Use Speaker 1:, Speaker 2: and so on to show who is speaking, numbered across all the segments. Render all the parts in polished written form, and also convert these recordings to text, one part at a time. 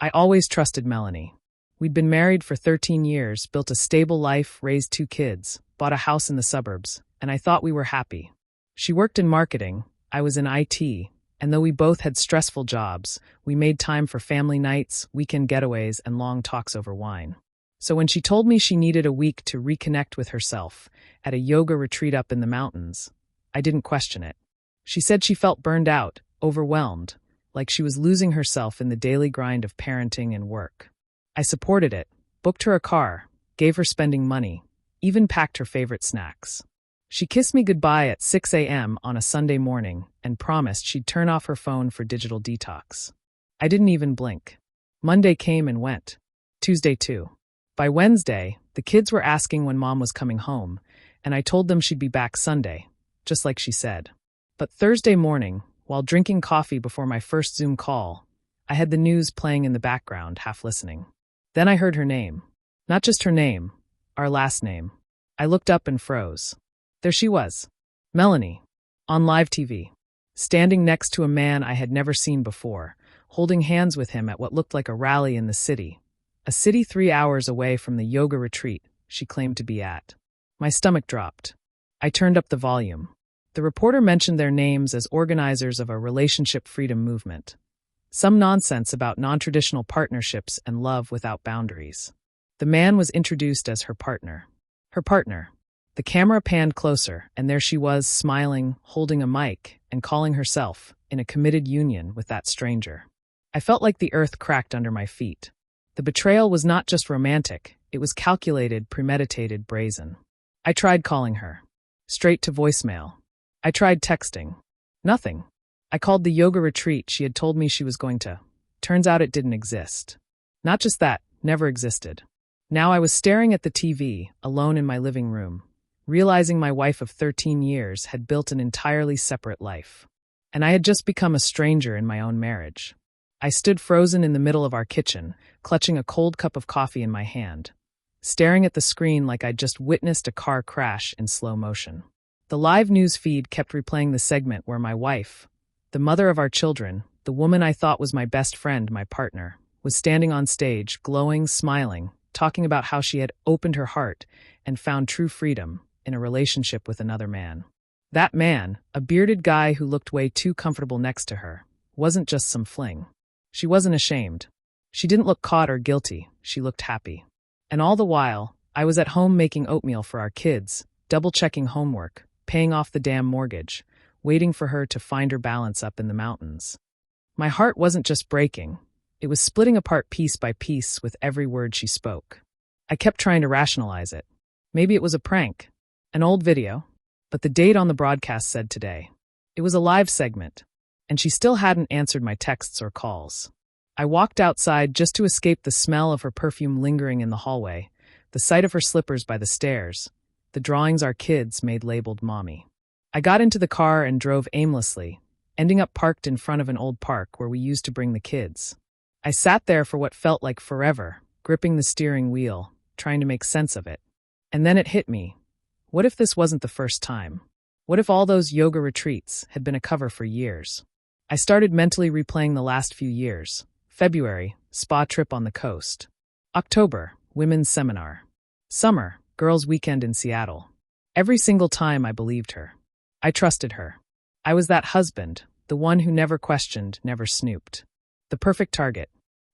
Speaker 1: I always trusted Melanie. We'd been married for 13 years, built a stable life, raised 2 kids, bought a house in the suburbs, and I thought we were happy. She worked in marketing, I was in IT, and though we both had stressful jobs, we made time for family nights, weekend getaways, and long talks over wine. So when she told me she needed a week to reconnect with herself at a yoga retreat up in the mountains, I didn't question it. She said she felt burned out, overwhelmed, like she was losing herself in the daily grind of parenting and work. I supported it, booked her a car, gave her spending money, even packed her favorite snacks. She kissed me goodbye at 6 a.m. on a Sunday morning and promised she'd turn off her phone for digital detox. I didn't even blink. Monday came and went. Tuesday too. By Wednesday, the kids were asking when Mom was coming home, and I told them she'd be back Sunday, just like she said. But Thursday morning, while drinking coffee before my first Zoom call, I had the news playing in the background, half listening. Then I heard her name. Not just her name, our last name. I looked up and froze. There she was, Melanie, on live TV, standing next to a man I had never seen before, holding hands with him at what looked like a rally in the city. A city 3 hours away from the yoga retreat she claimed to be at. My stomach dropped. I turned up the volume. The reporter mentioned their names as organizers of a relationship freedom movement. Some nonsense about non-traditional partnerships and love without boundaries. The man was introduced as her partner. Her partner. The camera panned closer, and there she was, smiling, holding a mic, and calling herself in a committed union with that stranger. I felt like the earth cracked under my feet. The betrayal was not just romantic, it was calculated, premeditated, brazen. I tried calling her. Straight to voicemail. I tried texting. Nothing. I called the yoga retreat she had told me she was going to. Turns out it didn't exist. Not just that, never existed. Now I was staring at the TV, alone in my living room, realizing my wife of 13 years had built an entirely separate life. And I had just become a stranger in my own marriage. I stood frozen in the middle of our kitchen, clutching a cold cup of coffee in my hand, staring at the screen like I'd just witnessed a car crash in slow motion. The live news feed kept replaying the segment where my wife, the mother of our children, the woman I thought was my best friend, my partner, was standing on stage, glowing, smiling, talking about how she had opened her heart and found true freedom in a relationship with another man. That man, a bearded guy who looked way too comfortable next to her, wasn't just some fling. She wasn't ashamed. She didn't look caught or guilty. She looked happy. And all the while, I was at home making oatmeal for our kids, double-checking homework, paying off the damn mortgage, waiting for her to find her balance up in the mountains. My heart wasn't just breaking. It was splitting apart piece by piece with every word she spoke. I kept trying to rationalize it. Maybe it was a prank. An old video, but the date on the broadcast said today. It was a live segment, and she still hadn't answered my texts or calls. I walked outside just to escape the smell of her perfume lingering in the hallway, the sight of her slippers by the stairs, the drawings our kids made labeled Mommy. I got into the car and drove aimlessly, ending up parked in front of an old park where we used to bring the kids. I sat there for what felt like forever, gripping the steering wheel, trying to make sense of it. And then it hit me. What if this wasn't the first time? What if all those yoga retreats had been a cover for years? I started mentally replaying the last few years. February, spa trip on the coast. October, women's seminar. Summer, girls' weekend in Seattle. Every single time I believed her. I trusted her. I was that husband, the one who never questioned, never snooped. The perfect target.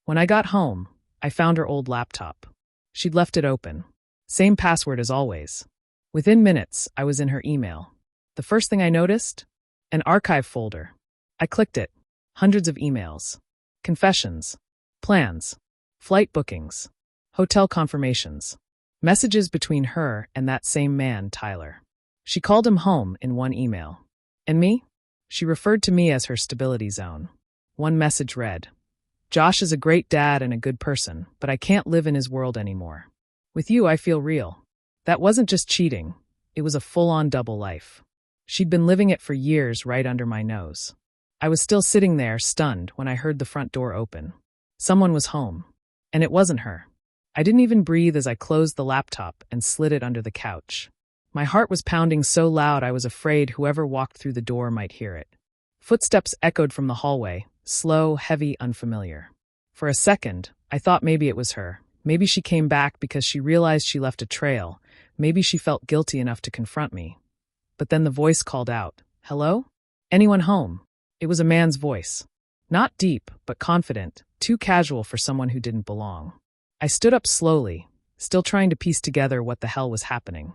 Speaker 1: When I got home, I found her old laptop. She'd left it open. Same password as always. Within minutes, I was in her email. The first thing I noticed? An archive folder. I clicked it. Hundreds of emails. Confessions. Plans. Flight bookings. Hotel confirmations. Messages between her and that same man, Tyler. She called him home in one email. And me? She referred to me as her stability zone. One message read, "Josh is a great dad and a good person, but I can't live in his world anymore. With you, I feel real." That wasn't just cheating. It was a full-on double life. She'd been living it for years right under my nose. I was still sitting there, stunned, when I heard the front door open. Someone was home. And it wasn't her. I didn't even breathe as I closed the laptop and slid it under the couch. My heart was pounding so loud I was afraid whoever walked through the door might hear it. Footsteps echoed from the hallway, slow, heavy, unfamiliar. For a second, I thought maybe it was her. Maybe she came back because she realized she left a trail. Maybe she felt guilty enough to confront me. But then the voice called out, "Hello? Anyone home?" It was a man's voice. Not deep, but confident, too casual for someone who didn't belong. I stood up slowly, still trying to piece together what the hell was happening.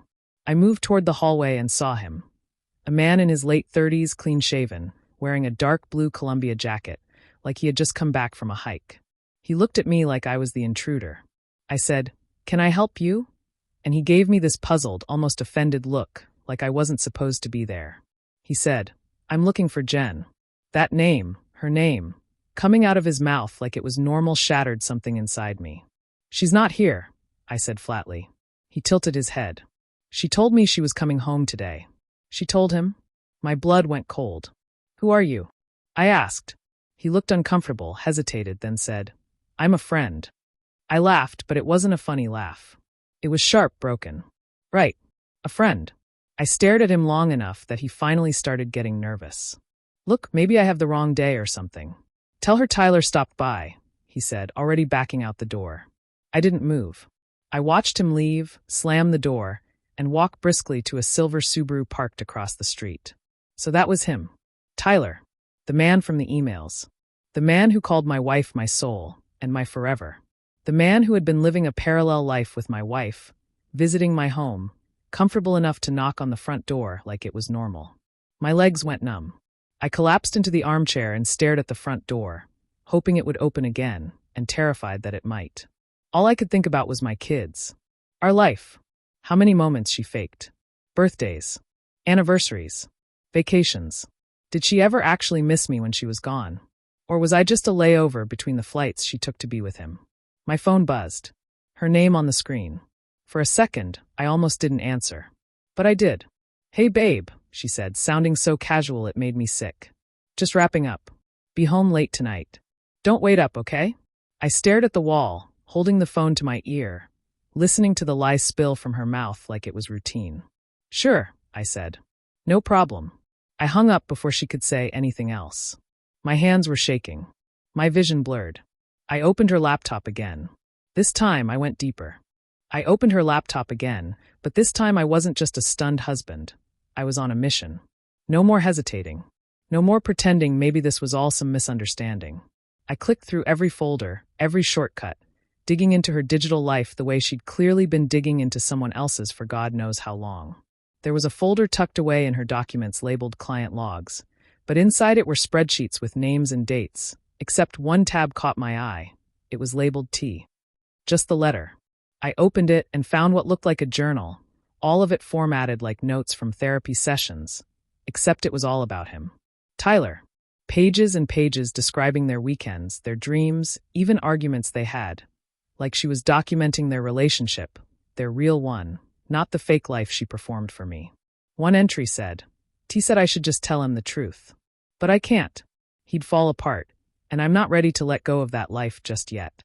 Speaker 1: I moved toward the hallway and saw him. A man in his late 30s, clean-shaven, wearing a dark blue Columbia jacket, like he had just come back from a hike. He looked at me like I was the intruder. I said, "Can I help you?" And he gave me this puzzled, almost offended look, like I wasn't supposed to be there. He said, "I'm looking for Jen." That name, her name, coming out of his mouth like it was normal shattered something inside me. "She's not here," I said flatly. He tilted his head. "She told me she was coming home today." She told him? My blood went cold. "Who are you?" I asked. He looked uncomfortable, hesitated, then said, "I'm a friend." I laughed, but it wasn't a funny laugh. It was sharp, broken. "Right, a friend." I stared at him long enough that he finally started getting nervous. "Look, maybe I have the wrong day or something. Tell her Tyler stopped by," he said, already backing out the door. I didn't move. I watched him leave, slam the door, and walk briskly to a silver Subaru parked across the street. So that was him. Tyler. The man from the emails. The man who called my wife my soul, and my forever. The man who had been living a parallel life with my wife, visiting my home, comfortable enough to knock on the front door like it was normal. My legs went numb. I collapsed into the armchair and stared at the front door, hoping it would open again, and terrified that it might. All I could think about was my kids. Our life. How many moments she faked. Birthdays. Anniversaries. Vacations. Did she ever actually miss me when she was gone? Or was I just a layover between the flights she took to be with him? My phone buzzed. Her name on the screen. For a second, I almost didn't answer. But I did. "Hey babe," she said, sounding so casual it made me sick. "Just wrapping up. Be home late tonight. Don't wait up, okay?" I stared at the wall, holding the phone to my ear, listening to the lies spill from her mouth like it was routine. "Sure," I said. "No problem." I hung up before she could say anything else. My hands were shaking. My vision blurred. I opened her laptop again. This time I went deeper. I opened her laptop again, but this time I wasn't just a stunned husband. I was on a mission. No more hesitating. No more pretending maybe this was all some misunderstanding. I clicked through every folder, every shortcut, digging into her digital life the way she'd clearly been digging into someone else's for God knows how long. There was a folder tucked away in her documents labeled Client Logs, but inside it were spreadsheets with names and dates, except one tab caught my eye. It was labeled T. Just the letter. I opened it and found what looked like a journal, all of it formatted like notes from therapy sessions, except it was all about him. Tyler. Pages and pages describing their weekends, their dreams, even arguments they had. Like she was documenting their relationship, their real one, not the fake life she performed for me. One entry said, "T said I should just tell him the truth. But I can't. He'd fall apart, and I'm not ready to let go of that life just yet."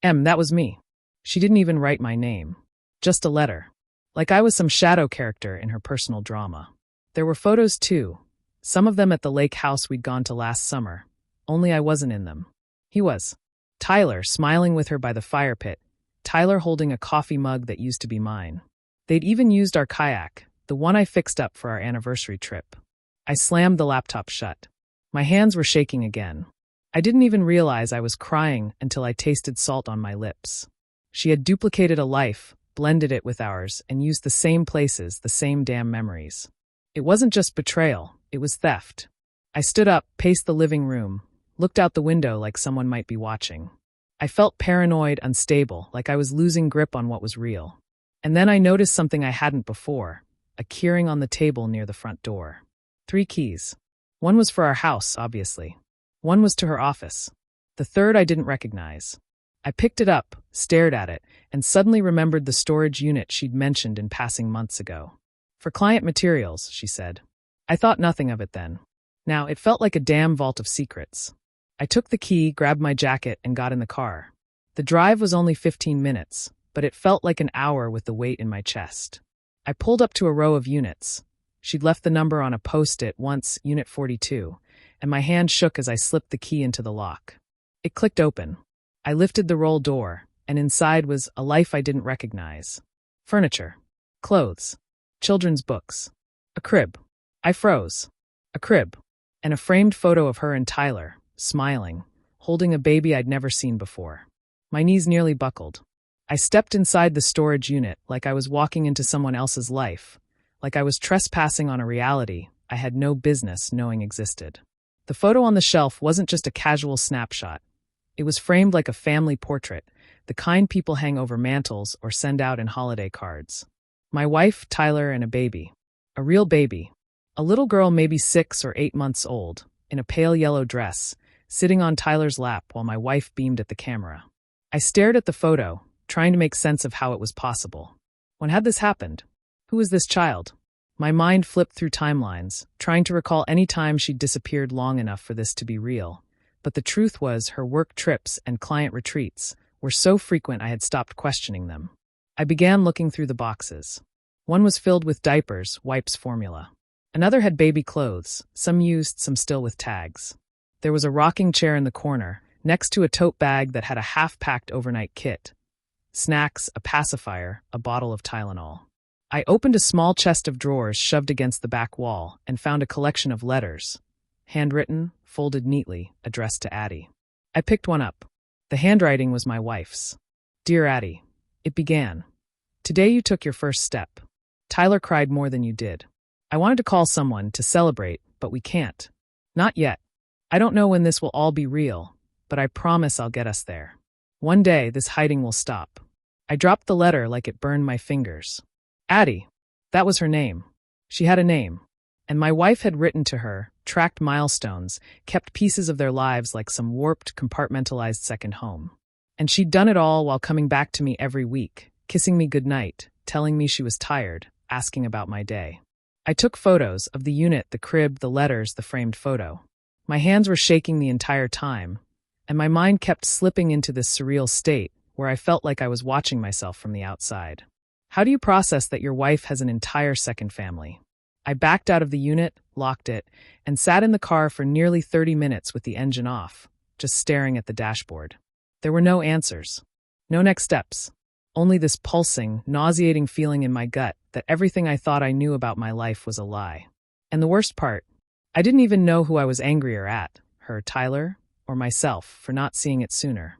Speaker 1: That was me. She didn't even write my name. Just a letter. Like I was some shadow character in her personal drama. There were photos too. Some of them at the lake house we'd gone to last summer. Only I wasn't in them. He was. Tyler, smiling with her by the fire pit. Tyler holding a coffee mug that used to be mine. They'd even used our kayak, the one I fixed up for our anniversary trip. I slammed the laptop shut. My hands were shaking again. I didn't even realize I was crying until I tasted salt on my lips. She had duplicated a life, blended it with ours, and used the same places, the same damn memories. It wasn't just betrayal, it was theft. I stood up, paced the living room, looked out the window like someone might be watching. I felt paranoid, unstable, like I was losing grip on what was real. And then I noticed something I hadn't before, a keyring on the table near the front door. 3 keys. One was for our house, obviously. One was to her office. The third I didn't recognize. I picked it up, stared at it, and suddenly remembered the storage unit she'd mentioned in passing months ago. "For client materials," she said. I thought nothing of it then. Now, it felt like a damn vault of secrets. I took the key, grabbed my jacket, and got in the car. The drive was only 15 minutes, but it felt like an hour with the weight in my chest. I pulled up to a row of units. She'd left the number on a post-it once, Unit 42, and my hand shook as I slipped the key into the lock. It clicked open. I lifted the roll door, and inside was a life I didn't recognize. Furniture. Clothes. Children's books. A crib. I froze. A crib. And a framed photo of her and Tyler, smiling, holding a baby I'd never seen before. My knees nearly buckled. I stepped inside the storage unit like I was walking into someone else's life, like I was trespassing on a reality I had no business knowing existed. The photo on the shelf wasn't just a casual snapshot. It was framed like a family portrait, the kind people hang over mantles or send out in holiday cards. My wife, Tyler, and a baby. A real baby. A little girl maybe 6 or 8 months old, in a pale yellow dress, sitting on Tyler's lap while my wife beamed at the camera. I stared at the photo, trying to make sense of how it was possible. When had this happened? Who was this child? My mind flipped through timelines, trying to recall any time she'd disappeared long enough for this to be real. But the truth was her work trips and client retreats were so frequent I had stopped questioning them. I began looking through the boxes. One was filled with diapers, wipes, formula. Another had baby clothes, some used, some still with tags. There was a rocking chair in the corner, next to a tote bag that had a half-packed overnight kit. Snacks, a pacifier, a bottle of Tylenol. I opened a small chest of drawers shoved against the back wall and found a collection of letters. Handwritten, folded neatly, addressed to Addie. I picked one up. The handwriting was my wife's. Dear Addie, it began. Today you took your first step. Tyler cried more than you did. I wanted to call someone to celebrate, but we can't. Not yet. I don't know when this will all be real, but I promise I'll get us there. One day this hiding will stop. I dropped the letter like it burned my fingers. Addie. That was her name. She had a name. And my wife had written to her, tracked milestones, kept pieces of their lives like some warped, compartmentalized second home. And she'd done it all while coming back to me every week, kissing me goodnight, telling me she was tired, asking about my day. I took photos of the unit, the crib, the letters, the framed photo. My hands were shaking the entire time, and my mind kept slipping into this surreal state where I felt like I was watching myself from the outside. How do you process that your wife has an entire second family? I backed out of the unit, locked it, and sat in the car for nearly 30 minutes with the engine off, just staring at the dashboard. There were no answers. No next steps. Only this pulsing, nauseating feeling in my gut that everything I thought I knew about my life was a lie. And the worst part, I didn't even know who I was angrier at, her, Tyler, or myself, for not seeing it sooner.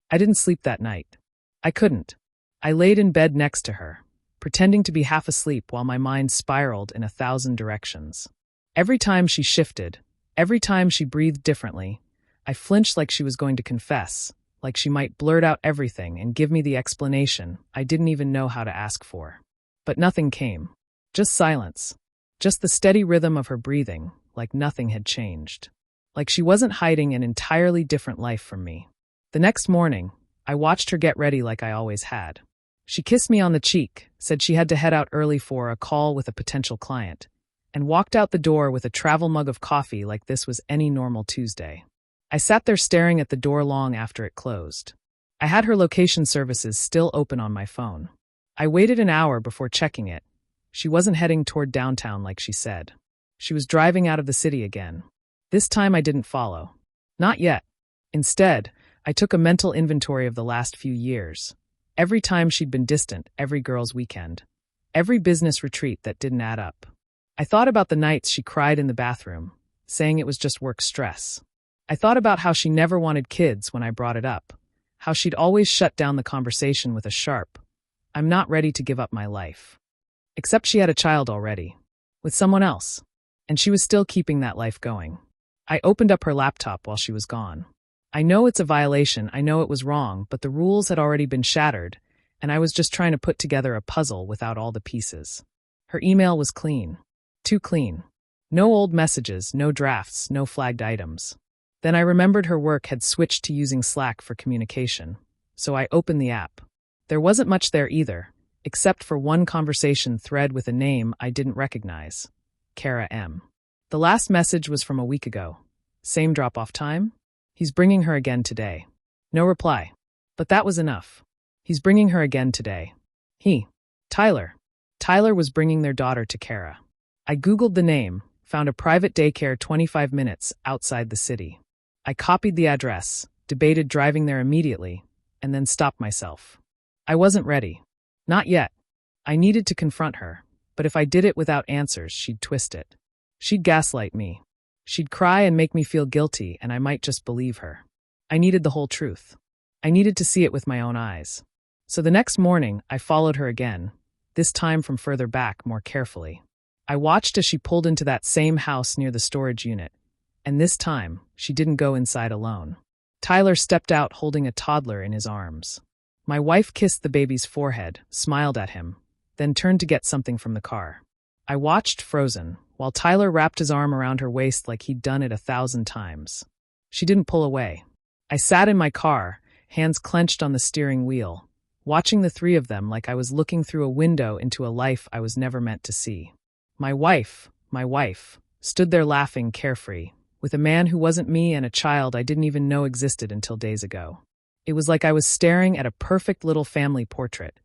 Speaker 1: I didn't sleep that night. I couldn't. I laid in bed next to her, pretending to be half asleep while my mind spiraled in 1,000 directions. Every time she shifted, every time she breathed differently, I flinched like she was going to confess, like she might blurt out everything and give me the explanation I didn't even know how to ask for. But nothing came. Just silence. Just the steady rhythm of her breathing, like nothing had changed. Like she wasn't hiding an entirely different life from me. The next morning, I watched her get ready like I always had. She kissed me on the cheek, said she had to head out early for a call with a potential client, and walked out the door with a travel mug of coffee like this was any normal Tuesday. I sat there staring at the door long after it closed. I had her location services still open on my phone. I waited an hour before checking it. She wasn't heading toward downtown like she said. She was driving out of the city again. This time I didn't follow. Not yet. Instead, I took a mental inventory of the last few years. Every time she'd been distant, every girls' weekend. Every business retreat that didn't add up. I thought about the nights she cried in the bathroom, saying it was just work stress. I thought about how she never wanted kids when I brought it up. How she'd always shut down the conversation with a sharp, "I'm not ready to give up my life." Except she had a child already. With someone else. And she was still keeping that life going. I opened up her laptop while she was gone. I know it's a violation, I know it was wrong, but the rules had already been shattered, and I was just trying to put together a puzzle without all the pieces. Her email was clean. Too clean. No old messages, no drafts, no flagged items. Then I remembered her work had switched to using Slack for communication, so I opened the app. There wasn't much there either, except for one conversation thread with a name I didn't recognize. Kara M. The last message was from a week ago. Same drop-off time? He's bringing her again today. No reply. But that was enough. He's bringing her again today. Tyler. Tyler was bringing their daughter to Kara. I Googled the name, found a private daycare 25 minutes outside the city. I copied the address, debated driving there immediately, and then stopped myself. I wasn't ready. Not yet. I needed to confront her, but if I did it without answers, she'd twist it. She'd gaslight me. She'd cry and make me feel guilty, and I might just believe her. I needed the whole truth. I needed to see it with my own eyes. So the next morning, I followed her again, this time from further back, more carefully. I watched as she pulled into that same house near the storage unit, and this time, she didn't go inside alone. Tyler stepped out holding a toddler in his arms. My wife kissed the baby's forehead, smiled at him, then turned to get something from the car. I watched frozen, while Tyler wrapped his arm around her waist like he'd done it 1,000 times. She didn't pull away. I sat in my car, hands clenched on the steering wheel, watching the three of them like I was looking through a window into a life I was never meant to see. My wife, stood there laughing carefree, with a man who wasn't me and a child I didn't even know existed until days ago. It was like I was staring at a perfect little family portrait,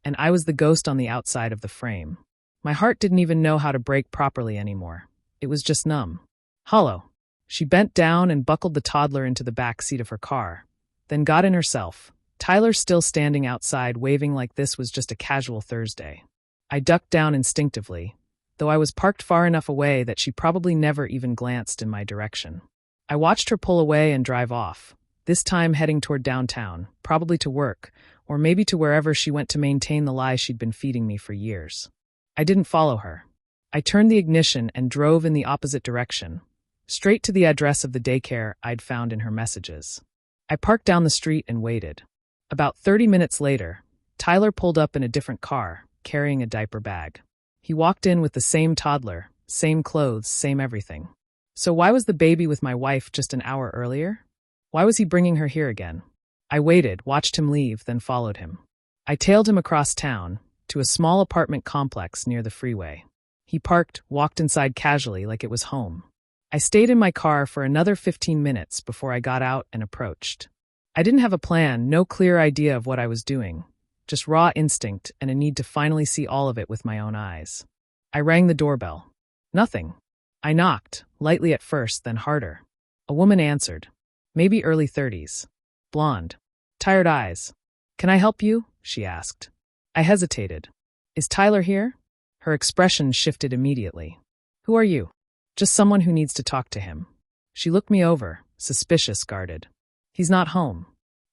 Speaker 1: and I was the ghost on the outside of the frame. My heart didn't even know how to break properly anymore. It was just numb. Hollow. She bent down and buckled the toddler into the back seat of her car, then got in herself, Tyler still standing outside waving like this was just a casual Thursday. I ducked down instinctively, though I was parked far enough away that she probably never even glanced in my direction. I watched her pull away and drive off, this time heading toward downtown, probably to work, or maybe to wherever she went to maintain the lie she'd been feeding me for years. I didn't follow her. I turned the ignition and drove in the opposite direction, straight to the address of the daycare I'd found in her messages. I parked down the street and waited. About 30 minutes later, Tyler pulled up in a different car, carrying a diaper bag. He walked in with the same toddler, same clothes, same everything. So why was the baby with my wife just an hour earlier? Why was he bringing her here again? I waited, watched him leave, then followed him. I tailed him across town, to a small apartment complex near the freeway. He parked, walked inside casually like it was home. I stayed in my car for another 15 minutes before I got out and approached. I didn't have a plan, no clear idea of what I was doing, just raw instinct and a need to finally see all of it with my own eyes. I rang the doorbell. Nothing. I knocked, lightly at first, then harder. A woman answered. Maybe early 30s. Blonde. Tired eyes. Can I help you? She asked. I hesitated. Is Tyler here? Her expression shifted immediately. Who are you? Just someone who needs to talk to him. She looked me over, suspicious, guarded. He's not home.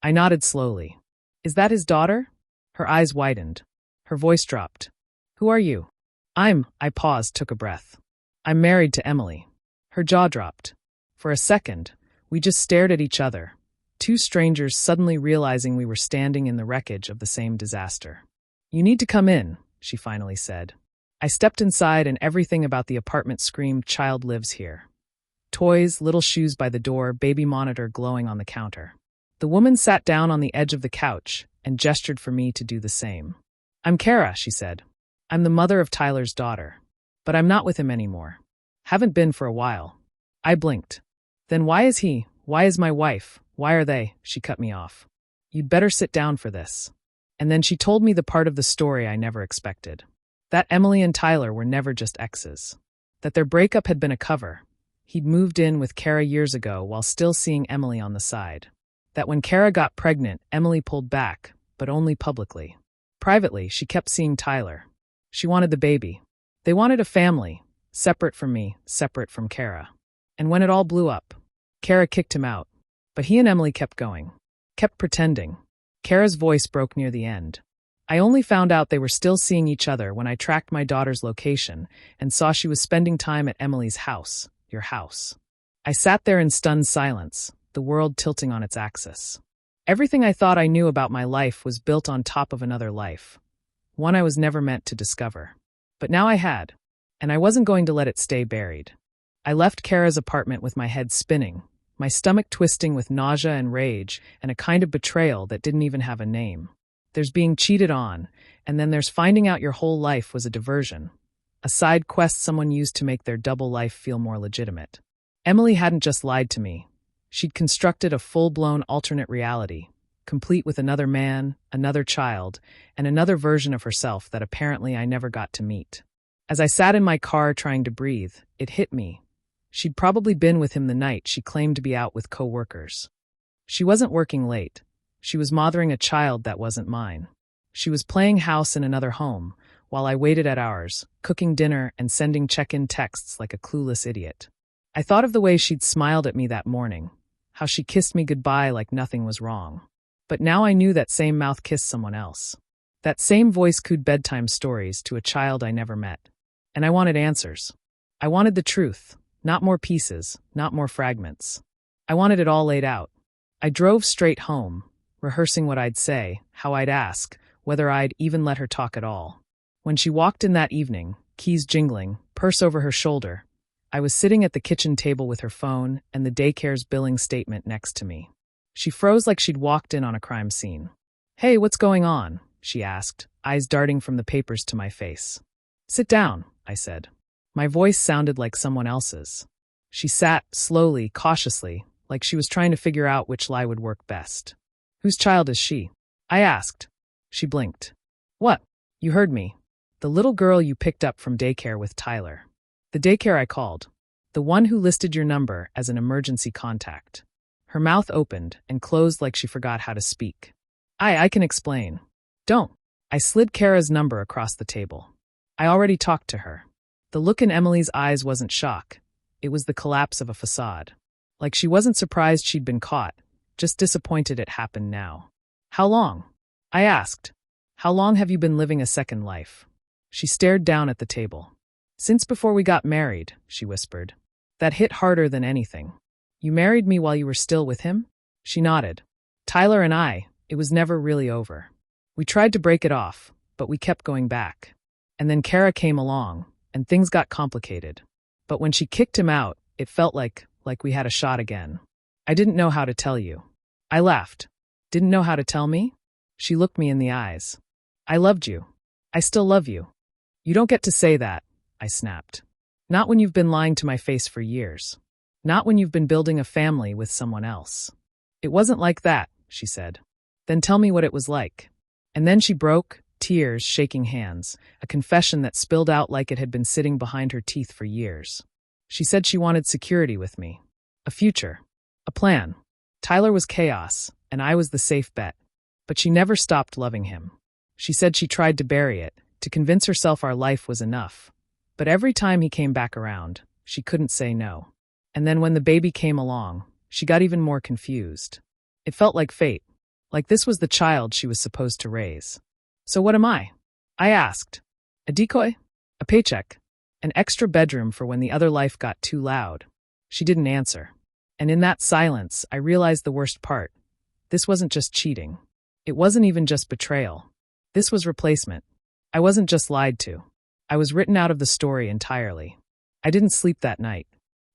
Speaker 1: I nodded slowly. Is that his daughter? Her eyes widened. Her voice dropped. Who are you? I paused, took a breath. I'm married to Emily. Her jaw dropped. For a second, we just stared at each other, two strangers suddenly realizing we were standing in the wreckage of the same disaster. You need to come in, she finally said. I stepped inside and everything about the apartment screamed, child lives here. Toys, little shoes by the door, baby monitor glowing on the counter. The woman sat down on the edge of the couch and gestured for me to do the same. I'm Kara, she said. I'm the mother of Tyler's daughter. But I'm not with him anymore. Haven't been for a while. I blinked. Then why is he? Why is my wife? Why are they? She cut me off. You'd better sit down for this. And then she told me the part of the story I never expected. That Emily and Tyler were never just exes. That their breakup had been a cover. He'd moved in with Kara years ago while still seeing Emily on the side. That when Kara got pregnant, Emily pulled back, but only publicly. Privately, she kept seeing Tyler. She wanted the baby. They wanted a family, separate from me, separate from Kara. And when it all blew up, Kara kicked him out. But he and Emily kept going. Kept pretending. Kara's voice broke near the end. I only found out they were still seeing each other when I tracked my daughter's location and saw she was spending time at Emily's house, your house. I sat there in stunned silence, the world tilting on its axis. Everything I thought I knew about my life was built on top of another life, one I was never meant to discover. But now I had, and I wasn't going to let it stay buried. I left Kara's apartment with my head spinning, my stomach twisting with nausea and rage, and a kind of betrayal that didn't even have a name. There's being cheated on, and then there's finding out your whole life was a diversion, a side quest someone used to make their double life feel more legitimate. Emily hadn't just lied to me. She'd constructed a full-blown alternate reality, complete with another man, another child, and another version of herself that apparently I never got to meet. As I sat in my car trying to breathe, it hit me. She'd probably been with him the night she claimed to be out with co-workers. She wasn't working late. She was mothering a child that wasn't mine. She was playing house in another home, while I waited at ours, cooking dinner and sending check-in texts like a clueless idiot. I thought of the way she'd smiled at me that morning, how she kissed me goodbye like nothing was wrong. But now I knew that same mouth kissed someone else. That same voice cooed bedtime stories to a child I never met. And I wanted answers. I wanted the truth, not more pieces, not more fragments. I wanted it all laid out. I drove straight home, rehearsing what I'd say, how I'd ask, whether I'd even let her talk at all. When she walked in that evening, keys jingling, purse over her shoulder, I was sitting at the kitchen table with her phone and the daycare's billing statement next to me. She froze like she'd walked in on a crime scene. "Hey, what's going on?" she asked, eyes darting from the papers to my face. "Sit down," I said. My voice sounded like someone else's. She sat, slowly, cautiously, like she was trying to figure out which lie would work best. "Whose child is she?" I asked. She blinked. "What? You heard me. The little girl you picked up from daycare with Tyler. The daycare I called. The one who listed your number as an emergency contact." Her mouth opened and closed like she forgot how to speak. I can explain." "Don't." I slid Kara's number across the table. I already talked to her. The look in Emily's eyes wasn't shock. It was the collapse of a facade. Like she wasn't surprised she'd been caught, just disappointed it happened now. "How long?" I asked. "How long have you been living a second life?" She stared down at the table. "Since before we got married," she whispered. That hit harder than anything. "You married me while you were still with him?" She nodded. "Tyler and I, it was never really over. We tried to break it off, but we kept going back. And then Kara came along, and things got complicated. But when she kicked him out, it felt like we had a shot again. I didn't know how to tell you." I laughed. "Didn't know how to tell me?" She looked me in the eyes. "I loved you. I still love you." "You don't get to say that," I snapped. "Not when you've been lying to my face for years. Not when you've been building a family with someone else." "It wasn't like that," she said. "Then tell me what it was like." And then she broke, tears shaking hands, a confession that spilled out like it had been sitting behind her teeth for years. She said she wanted security with me. A future. A plan. Tyler was chaos, and I was the safe bet. But she never stopped loving him. She said she tried to bury it, to convince herself our life was enough. But every time he came back around, she couldn't say no. And then when the baby came along, she got even more confused. It felt like fate. Like this was the child she was supposed to raise. "So what am I?" I asked. "A decoy? A paycheck? An extra bedroom for when the other life got too loud?" She didn't answer. And in that silence, I realized the worst part. This wasn't just cheating. It wasn't even just betrayal. This was replacement. I wasn't just lied to. I was written out of the story entirely. I didn't sleep that night.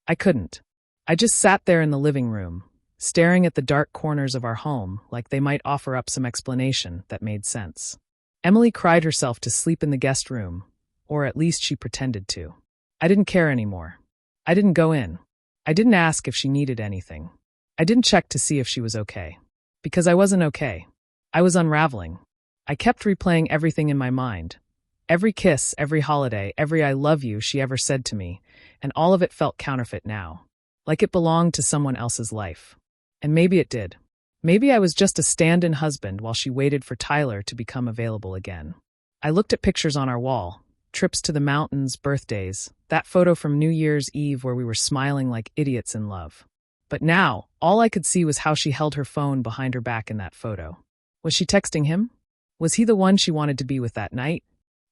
Speaker 1: I couldn't. I just sat there in the living room, staring at the dark corners of our home like they might offer up some explanation that made sense. Emily cried herself to sleep in the guest room, or at least she pretended to. I didn't care anymore. I didn't go in. I didn't ask if she needed anything. I didn't check to see if she was okay. Because I wasn't okay. I was unraveling. I kept replaying everything in my mind. Every kiss, every holiday, every "I love you" she ever said to me, and all of it felt counterfeit now. Like it belonged to someone else's life. And maybe it did. Maybe I was just a stand-in husband while she waited for Tyler to become available again. I looked at pictures on our wall, trips to the mountains, birthdays, that photo from New Year's Eve where we were smiling like idiots in love. But now, all I could see was how she held her phone behind her back in that photo. Was she texting him? Was he the one she wanted to be with that night?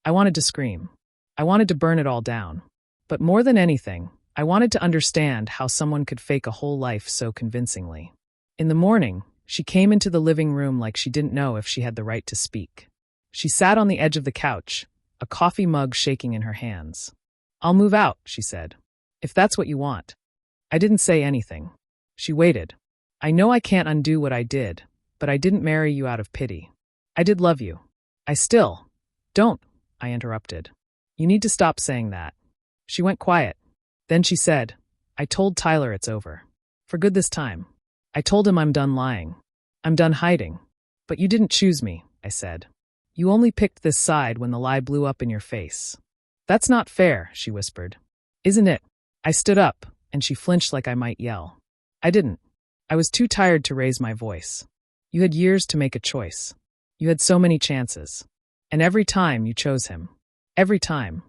Speaker 1: I wanted to scream. I wanted to burn it all down. But more than anything, I wanted to understand how someone could fake a whole life so convincingly. In the morning, she came into the living room like she didn't know if she had the right to speak. She sat on the edge of the couch, a coffee mug shaking in her hands. "I'll move out," she said. "If that's what you want." I didn't say anything. She waited. "I know I can't undo what I did, but I didn't marry you out of pity. I did love you. I still..." "Don't," I interrupted. "You need to stop saying that." She went quiet. Then she said, "I told Tyler it's over. For good this time. I told him I'm done lying. I'm done hiding. But you didn't choose me," I said. "You only picked this side when the lie blew up in your face." "That's not fair," she whispered. "Isn't it?" I stood up, and she flinched like I might yell. I didn't. I was too tired to raise my voice. You had years to make a choice. You had so many chances. And every time you chose him. Every time.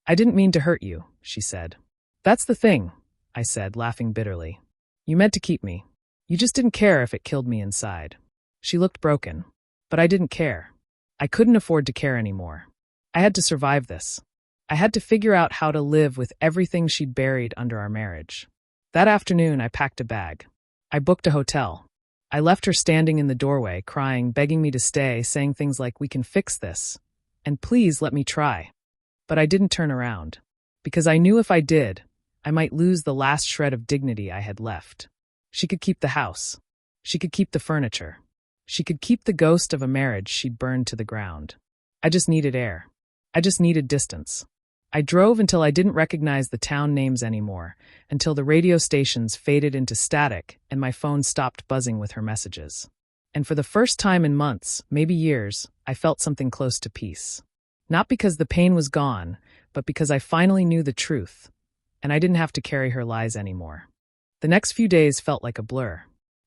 Speaker 1: I didn't mean to hurt you, she said. That's the thing, I said, laughing bitterly. You meant to keep me. You just didn't care if it killed me inside. She looked broken. But I didn't care. I couldn't afford to care anymore. I had to survive this. I had to figure out how to live with everything she'd buried under our marriage. That afternoon, I packed a bag. I booked a hotel. I left her standing in the doorway, crying, begging me to stay, saying things like, "We can fix this. And please let me try." But I didn't turn around. Because I knew if I did, I might lose the last shred of dignity I had left. She could keep the house. She could keep the furniture. She could keep the ghost of a marriage she'd burned to the ground. I just needed air. I just needed distance. I drove until I didn't recognize the town names anymore, until the radio stations faded into static and my phone stopped buzzing with her messages. And for the first time in months, maybe years, I felt something close to peace. Not because the pain was gone, but because I finally knew the truth, and I didn't have to carry her lies anymore. The next few days felt like a blur.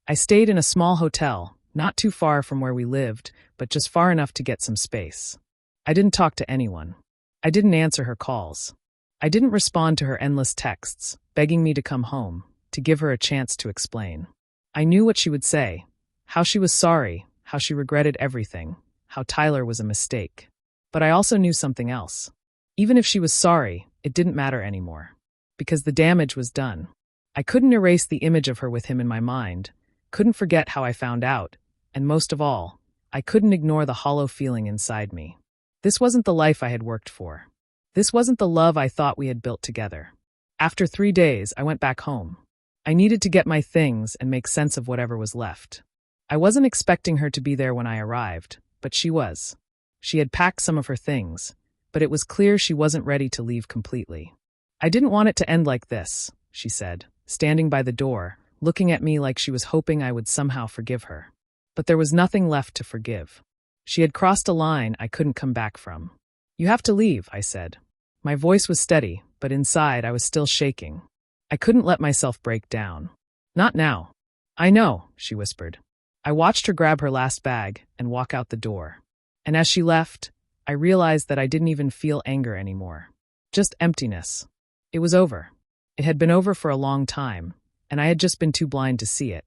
Speaker 1: I stayed in a small hotel, not too far from where we lived, but just far enough to get some space. I didn't talk to anyone. I didn't answer her calls. I didn't respond to her endless texts, begging me to come home, to give her a chance to explain. I knew what she would say, how she was sorry, how she regretted everything, how Tyler was a mistake. But I also knew something else. Even if she was sorry, it didn't matter anymore. Because the damage was done. I couldn't erase the image of her with him in my mind, couldn't forget how I found out, and most of all, I couldn't ignore the hollow feeling inside me. This wasn't the life I had worked for. This wasn't the love I thought we had built together. After 3 days, I went back home. I needed to get my things and make sense of whatever was left. I wasn't expecting her to be there when I arrived, but she was. She had packed some of her things, but it was clear she wasn't ready to leave completely. "I didn't want it to end like this," she said, standing by the door, looking at me like she was hoping I would somehow forgive her. But there was nothing left to forgive. She had crossed a line I couldn't come back from. "You have to leave," I said. My voice was steady, but inside I was still shaking. I couldn't let myself break down. "Not now." "I know," she whispered. I watched her grab her last bag and walk out the door. And as she left, I realized that I didn't even feel anger anymore. Just emptiness. It was over. It had been over for a long time, and I had just been too blind to see it.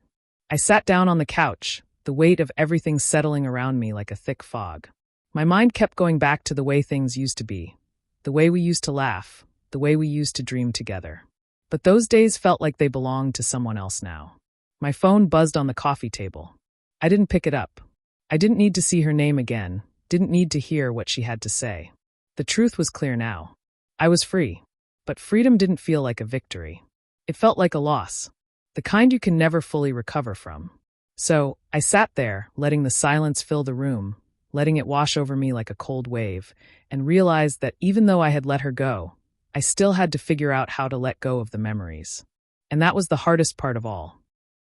Speaker 1: I sat down on the couch, the weight of everything settling around me like a thick fog. My mind kept going back to the way things used to be, the way we used to laugh, the way we used to dream together. But those days felt like they belonged to someone else now. My phone buzzed on the coffee table. I didn't pick it up. I didn't need to see her name again, didn't need to hear what she had to say. The truth was clear now. I was free. But freedom didn't feel like a victory. It felt like a loss, the kind you can never fully recover from. So, I sat there, letting the silence fill the room, letting it wash over me like a cold wave, and realized that even though I had let her go, I still had to figure out how to let go of the memories. And that was the hardest part of all.